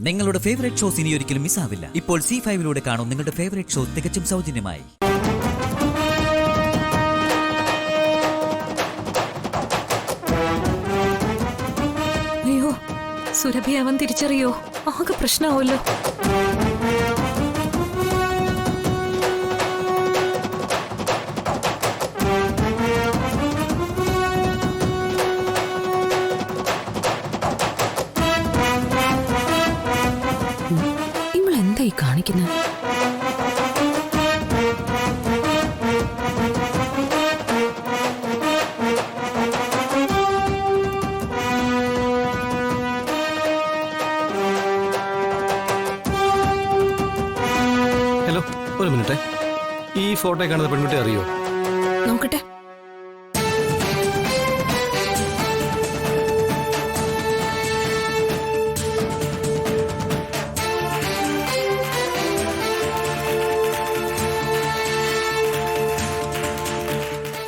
നിങ്ങളുടെ favourite shows ഇനി ഒരിക്കലും മിസ്സാവില്ല. ഇപ്പോൾ C5 കാണും നിങ്ങളുടെ ഫേവറേറ്റ് ഷോ തികച്ചും സൗജന്യമായി. അയ്യോ, സുരഭി അവൻ തിരിച്ചറിയോ? ആകെ പ്രശ്നമാവല്ലോ. ഇവളെന്തായി കാണിക്കുന്നത്? ഹലോ, ഒരു മിനിറ്റ്. ഈ ഫോട്ടോ കാണുന്ന പെൺകുട്ടി അറിയോ? നോക്കട്ടെ.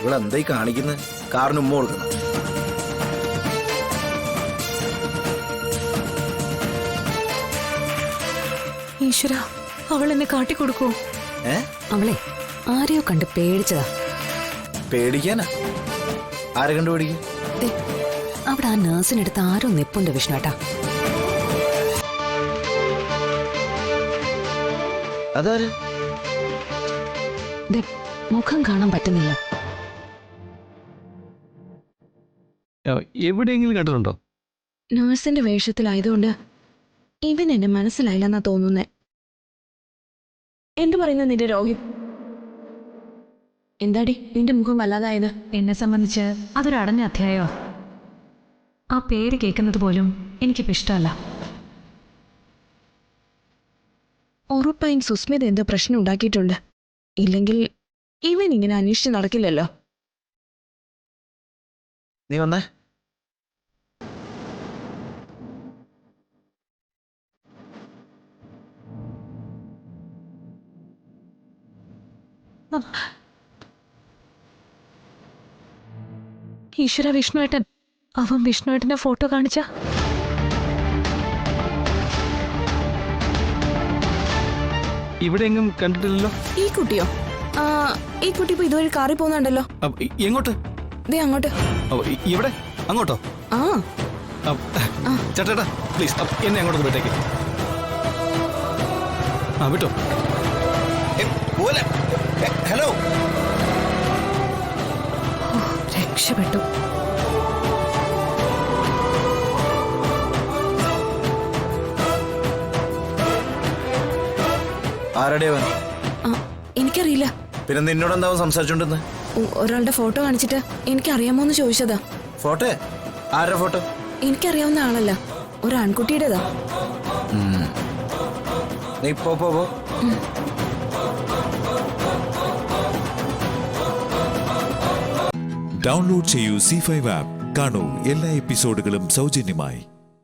ഇവളെന്തായി കാണിക്കുന്നത്? കാറിന് ഉമ്മ കൊടുക്കണം. ഈശ്വര, അവൾ എന്നെ കാട്ടിക്കൊടുക്കൂ. അവളെ ആരെയോ കണ്ട് പേടിച്ചതാ. പേടിക്കാനാ? ആരെ കണ്ടു പേടിക്കും? അവിടെ ആ നേഴ്സിനടുത്ത് ആരോ നിപ്പുണ്ട് വിഷ്ണുട്ടാ. അതാര്? മുഖം കാണാൻ പറ്റുന്നില്ല. എവിടെയെങ്കിലും കണ്ടിട്ടുണ്ടോ? നേഴ്സിന്റെ വേഷത്തിലായതുകൊണ്ട് ഇവൻ എന്നെ മനസ്സിലായില്ലെന്നാ തോന്നുന്നേ. എന്തു പറയുന്നു നിന്റെ രോഗി? എന്താടി നിന്റെ മുഖം വല്ലാതായത്? എന്നെ സംബന്ധിച്ച് അതൊരു അടഞ്ഞ അധ്യായമാ. ആ പേര് കേൾക്കുന്നത് പോലും എനിക്കിപ്പോൾ ഇഷ്ടമല്ല. ഉറപ്പായും സുസ്മിത എന്തോ പ്രശ്നം ഉണ്ടാക്കിയിട്ടുണ്ട്. ഇല്ലെങ്കിൽ ഇവൻ ഇങ്ങനെ അന്വേഷിച്ച് നടക്കില്ലല്ലോ. നീ വന്നേ. ഈശ്വര, വിഷ്ണുവേട്ടൻ. അവൻ വിഷ്ണുവേട്ടന്റെ ഫോട്ടോ കാണിച്ച ഇവിടെയെങ്കിലും കണ്ടിട്ടില്ലല്ലോ. ഈ കുട്ടിയോ? ഈ കുട്ടി ഇപ്പൊ ഇതുവഴി കാറിൽ പോകുന്നുണ്ടല്ലോ. എങ്ങോട്ട്? ദേ അങ്ങോട്ട്. ഇവിടെ? അങ്ങോട്ടോ? ആ ചേട്ടാ പ്ലീസ് എന്നെ അങ്ങോട്ട് വിട്ടേക്ക്. വിട്ടോ. ഹലോ. രക്ഷപ്പെട്ടു. ആരുടെയവൻ? എനിക്കറിയില്ല. പിന്നെ നിന്നോട് എന്താവും സംസാരിച്ചോണ്ടിരുന്നത്? ഒരാളുടെ ഫോട്ടോ കാണിച്ചിട്ട് എനിക്കറിയാമോന്ന് ചോദിച്ചതാ. ഫോട്ടോ? ആരുടെ ഫോട്ടോ? എനിക്കറിയാവുന്ന ആളല്ല, ഒരു ആൺകുട്ടിയുടേതാ. നീ പോ. ഡൗൺലോഡ് ചെയ്യൂ C5 ആപ്പ്. കാണൂ എല്ലാ എപ്പിസോഡുകളും സൗജന്യമായി.